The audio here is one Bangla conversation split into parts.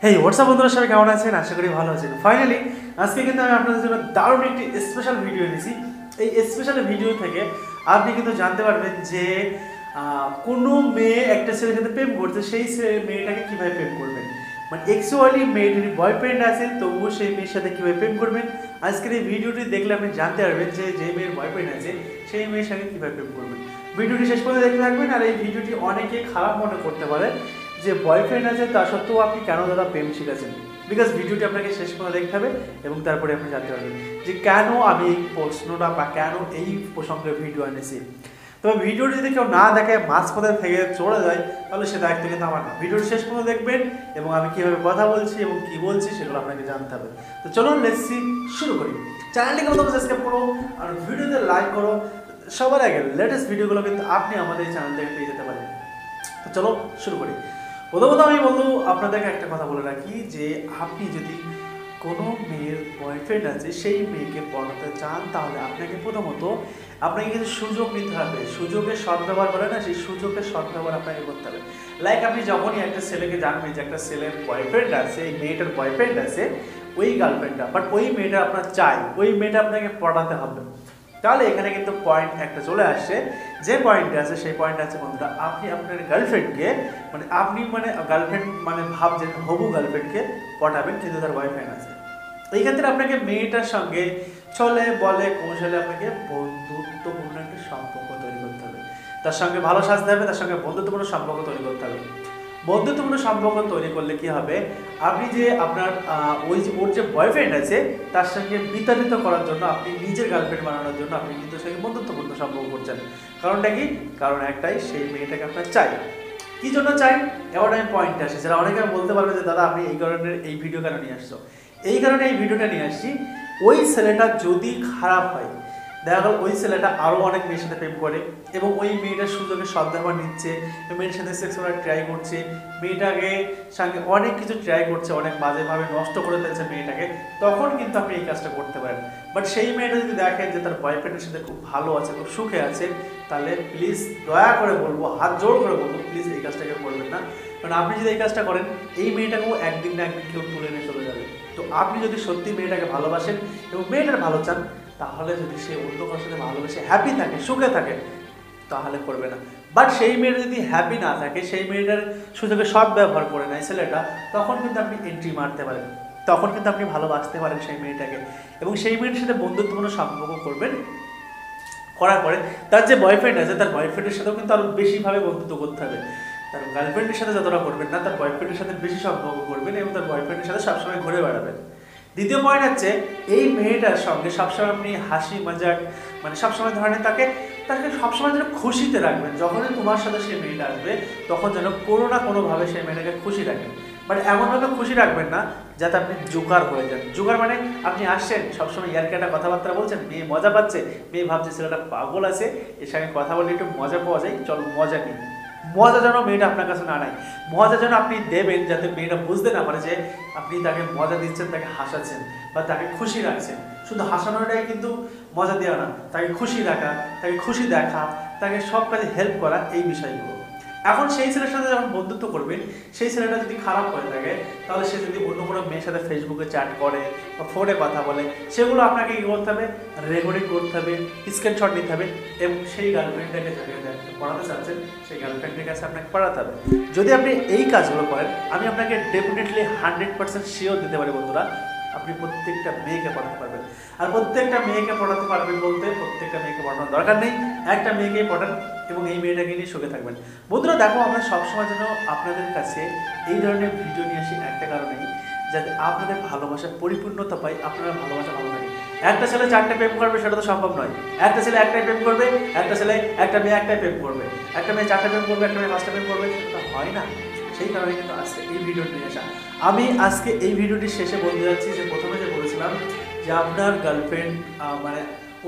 হেই হোয়াটসঅ্যাপ বন্ধুরা, সবাই কেমন আছেন? আশা করি ভালো আছেন। ফাইনালি আজকে কিন্তু আমি আপনাদের জন্য দারুণ একটি স্পেশাল ভিডিও এনেছি। এই স্পেশাল ভিডিও থেকে আপনি কিন্তু জানতে পারবেন যে কোনো মেয়ে একটা ছেলের সাথে প্রেম করছে, সেই মেয়েটাকে কীভাবে প্রেম করবেন। মানে অ্যাকচুয়ালি মেয়েটির বয়ফ্রেন্ড আছে, তবুও সেই মেয়ের সাথে কীভাবে প্রেম করবেন। আজকের এই ভিডিওটি দেখলে আপনি জানতে পারবেন যে যে মেয়ের বয়ফ্রেন্ড আছে সেই মেয়ের সাথে কীভাবে প্রেম করবেন। ভিডিওটি শেষ পর্যন্ত দেখতে থাকবেন। আর এই ভিডিওটি অনেকে খারাপ মনে করতে পারে যে বয়ফ্রেন্ড আছে তা সত্ত্বেও আপনি কেন দাদা প্রেম শিখেছেন। বিকজ ভিডিওটি আপনাকে শেষ পর্যন্ত দেখতে হবে এবং তারপরে আপনি জানতে পারবেন যে কেন আমি এই প্রশ্নটা বা কেন এই প্রসঙ্গে ভিডিও এনেছি। তবে ভিডিওটি যদি কেউ না দেখে মাঝপথে থেকে চলে যায় তাহলে সে দায়িত্ব কিন্তু আমার না। ভিডিওটি শেষ পর্যন্ত দেখবেন এবং আমি কীভাবে কথা বলছি এবং কী বলছি সেগুলো আপনাকে জানতে হবে। তো চলুন লেটস সি, শুরু করি। চ্যানেলটিকে প্রথমে সাবস্ক্রাইব করো আর ভিডিওতে লাইক করো। সবার আগে লেটেস্ট ভিডিওগুলো কিন্তু আপনি আমাদের এই চ্যানেল থেকে পেয়ে যেতে পারেন। তো চলো শুরু করি। প্রথমত আমি বলবো আপনাদেরকে একটা কথা বলে রাখি যে আপনি যদি কোনো মেয়ের বয়ফ্রেন্ড আছে সেই মেয়েকে পড়াতে চান তাহলে আপনাকে প্রথমত আপনাকে কিছু সুযোগ নিতে হবে। সুযোগের সদ্ব্যবহার বলে না, সেই সুযোগের সদ্ব্যবহার আপনাকে করতে হবে। লাইক আপনি যখনই একটা ছেলেকে জানবেন যে একটা ছেলের বয়ফ্রেন্ড আছে, এই মেয়েটার বয়ফ্রেন্ড আছে, ওই গার্লফ্রেন্ডটা, বাট ওই মেয়েটা আপনার চাই, ওই মেয়েটা আপনাকে পড়াতে হবে। তাহলে এখানে কিন্তু পয়েন্ট একটা চলে আসছে। যে পয়েন্টটা আছে সেই পয়েন্ট আছে বন্ধুরা, আপনি আপনার গার্লফ্রেন্ডকে আপনি গার্লফ্রেন্ড ভাবছেন হবু গার্লফ্রেন্ডকে পটাবেন, কিন্তু তার বয়ফ্রেন্ড আছে। এই ক্ষেত্রে আপনাকে মেয়েটার সঙ্গে চলে বলে কৌশলে আপনাকে বন্ধুত্বপূর্ণ একটা সম্পর্ক তৈরি করতে হবে। তার সঙ্গে ভালো সাজতে হবে, তার সঙ্গে বন্ধুত্বপূর্ণ সম্পর্ক তৈরি করতে হবে। বন্ধুত্বপূর্ণ সম্পর্ক তৈরি করলে কি হবে, আপনি যে আপনার ওর যে বয়ফ্রেন্ড আছে তার সঙ্গে বিতাড়িত করার জন্য, আপনি নিজের গার্লফ্রেন্ড বানানোর জন্য আপনি কিন্তু সঙ্গে বন্ধুত্বপূর্ণ সম্পর্ক করছেন। কারণটা কি? কারণ একটাই, সেই মেয়েটাকে আপনার চাই। কি জন্য চাই এবার আমি পয়েন্টে আসি। যারা অনেকে বলতে পারবে যে দাদা আপনি এই কারণে এই ভিডিও কেন নিয়ে আসছো। এই কারণে এই ভিডিওটা নিয়ে আসছি, ওই ছেলেটা যদি খারাপ হয়, দেখা গেল ওই ছেলেটা আরও অনেক মেয়ের সাথে প্রেম করে এবং ওই মেয়েটার সুযোগে সদ্ব্যবহার নিচ্ছে, মেয়ের সাথে সেক্স করার ট্রাই করছে, মেয়েটাকে সঙ্গে অনেক কিছু ট্রাই করছে, অনেক বাজেভাবে নষ্ট করে ফেলছে মেয়েটাকে, তখন কিন্তু আপনি এই কাজটা করতে পারেন। বাট সেই মেয়েটা যদি দেখেন যে তার বয়ফ্রেন্ডের সাথে খুব ভালো আছে, খুব সুখে আছে, তাহলে প্লিজ দয়া করে বলবো, হাত জোড় করে বলবো, প্লিজ এই কাজটাকে করবেন না। কারণ আপনি যদি এই কাজটা করেন, এই মেয়েটাকেও একদিন না একদিন কেউ তুলে নিয়ে চলে যাবে। তো আপনি যদি সত্যি মেয়েটাকে ভালোবাসেন এবং মেয়েটার ভালো চান, তাহলে যদি সে অন্য কারোর সাথে ভালোবেসে হ্যাপি থাকে, সুখে থাকে, তাহলে করবে না। বাট সেই মেয়েটা যদি হ্যাপি না থাকে, সেই মেয়েটার সুযোগে সৎ ব্যবহার করে নেয় ছেলেটা, তখন কিন্তু আপনি এন্ট্রি মারতে পারেন, তখন কিন্তু আপনি ভালোবাসতে পারেন সেই মেয়েটাকে এবং সেই মেয়েটার সাথে বন্ধুত্বপূর্ণ সম্পর্ক করবেন। করার পরে তার যে বয়ফ্রেন্ড আছে, তার বয়ফ্রেন্ডের সাথেও কিন্তু আরও বেশিভাবে বন্ধুত্ব করতে হবে। তার গার্লফ্রেন্ডের সাথে যতটা করবেন না, তার বয়ফ্রেন্ডের সাথে বেশি সম্পর্ক করবেন এবং তার বয়ফ্রেন্ডের সাথে সবসময় ঘুরে বেড়াবেন। দ্বিতীয় পয়েন্ট হচ্ছে, এই মেয়েটার সঙ্গে সবসময় আপনি হাসি মজাক সবসময় ধরনের তাকে সবসময় যেন খুশিতে রাখবেন। যখনই তোমার সাথে সেই মেয়েটা আসবে তখন যেন কোনো না কোনোভাবে সেই মেয়েটাকে খুশি রাখেন। বাট এমনভাবে খুশি রাখবেন না যাতে আপনি জোকার হয়ে যান। জোকার আপনি আসছেন সবসময় ইয়ারকাটা কথাবার্তা বলছেন, মেয়ে মজা পাচ্ছে, মেয়ে ভাবছে ছেলেটা পাগল আছে, এর সঙ্গে কথা বলে একটু মজা পাওয়া যায়, চলো মজা নিই। মজা যেন মেয়েটা আপনার কাছে না নেয়, মজা যেন আপনি দেবেন যাতে মেয়েটা বুঝতে না পারে যে আপনি তাকে মজা দিচ্ছেন, তাকে হাসাচ্ছেন বা তাকে খুশি রাখছেন। শুধু হাসানোটাই কিন্তু মজা দেওয়া না, তাকে খুশি রাখা, তাকে খুশি দেখা, তাকে সব কাজে হেল্প করা, এই বিষয়গুলো। এখন সেই ছেলের সাথে যখন বন্ধুত্ব করবেন, সেই ছেলেটা যদি খারাপ হয়ে থাকে, তাহলে সে যদি অন্য কোনো মেয়ের সাথে ফেসবুকে চ্যাট করে বা ফোনে কথা বলে, সেগুলো আপনাকে কী করতে হবে, রেকর্ডিং করতে হবে, স্ক্রিনশট নিতে হবে এবং সেই গার্লফ্রেন্ডটাকে যাকে পড়াতে চাচ্ছেন সেই গার্লফ্রেন্ডের কাছে আপনাকে পড়াতে হবে। যদি আপনি এই কাজগুলো করেন, আমি আপনাকে ডেফিনেটলি 100% শিওর দিতে পারি বন্ধুরা, আপনি প্রত্যেকটা মেয়েকে পড়াতে পারবেন। আর প্রত্যেকটা মেয়েকে পড়াতে পারবেন বলতে প্রত্যেকটা মেয়েকে পড়ানোর দরকার নেই, একটা মেয়েকেই পড়ান এবং এই মেয়েটাকে নিয়ে সুখে থাকবেন। বন্ধুরা দেখো, আমরা সবসময় যেন আপনাদের কাছে এই ধরনের ভিডিও নিয়ে আসি একটা কারণেই, যাতে আপনাদের ভালোবাসার পরিপূর্ণতা পাই, আপনারা ভালোবাসা ভালো থাকে। একটা ছেলে 4টে প্রেম করবে সেটা তো সম্ভব নয়। একটা ছেলে একটাই প্রেম করবে, একটা মেয়ে একটাই প্রেম করবে, একটা মেয়ে 4টে প্রেম করবে, একটা মেয়ে 5টা প্রেম করবে, সেটা তো হয় না। সেই কারণে কিন্তু আজকে এই ভিডিওটি নিয়ে আসা। আমি আজকে এই ভিডিওটির শেষে বলতে যাচ্ছি যে প্রথমে যে বলেছিলাম যে আপনার গার্লফ্রেন্ড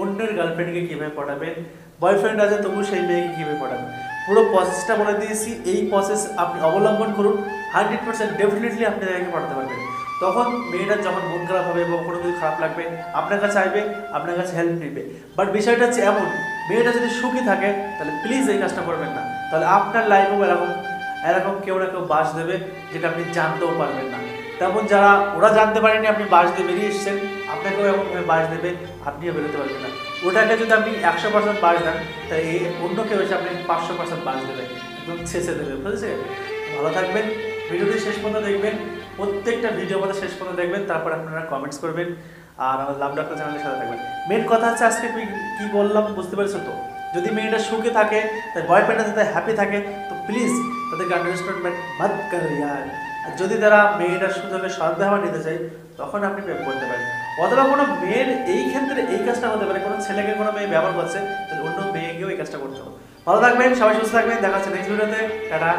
অন্যের গার্লফ্রেন্ডকে কীভাবে পটাবেন, বয়ফ্রেন্ড আছে তবু সেই মেয়েকে কীভাবে পটাবেন, পুরো প্রসেসটা বলে দিয়েছি। এই প্রসেস আপনি অবলম্বন করুন, 100% ডেফিনেটলি আপনি তাদেরকে পটাতে পারবেন। তখন মেয়েটার যখন মন খারাপ হবে বা কোনো কিছু খারাপ লাগবে, আপনার কাছে আসবে, আপনার কাছে হেল্প নেবে। বাট বিষয়টা হচ্ছে এমন, মেয়েটা যদি সুখী থাকে তাহলে প্লিজ এই কাজটা করবেন না, তাহলে আপনার লাইফেও এরকম কেউ না কেউ বাস দেবে যেটা আপনি জানতেও পারবেন না। তেমন যারা ওরা জানতে পারেনি আপনি বাস দিয়ে বেরিয়ে এসেছেন, আপনাকেও এমনভাবে বাস দেবে, আপনিও বেরোতে পারবেন না। ওটাকে যদি আপনি 100% বাস দেন, তাই অন্য কেউ এসে আপনি 500% বাস দেবে, একদম ছেঁচে দেবে, বুঝেছে? ভালো থাকবেন, ভিডিওটি শেষ পর্যন্ত দেখবেন, প্রত্যেকটা ভিডিও আমাদের শেষ পর্যন্ত দেখবেন, তারপর আপনারা কমেন্টস করবেন আর আমাদের লাভ ডাক্তার চ্যানেলের সাথে থাকবেন। মেন কথা হচ্ছে আজকে কি বললাম বুঝতে পেরেছো তো? যদি মেয়েটা সুখে থাকে, তার বয়ফ্রেন্ডের সাথে হ্যাপি থাকে, তো প্লিজ তাদেরকে আন্ডারস্ট্যান্ডমেন্ট মত করো ইয়ার। আর যদি তারা মেয়েটার সুযোগে সদ্ব্যবহার নিতে চায়, তখন আপনি প্রেম করতে পারেন। অথবা কোনো মেয়ের এই ক্ষেত্রে এই কাজটা হতে পারে, কোনো ছেলেকে কোনো মেয়ে ব্যবহার করছে, তাহলে অন্য মেয়েকেও এই কাজটা করতে হবে। ভালো থাকবেন, সবাই সুস্থ থাকবেন, দেখা হচ্ছে নেক্সট ভিডিওতে। টাটা।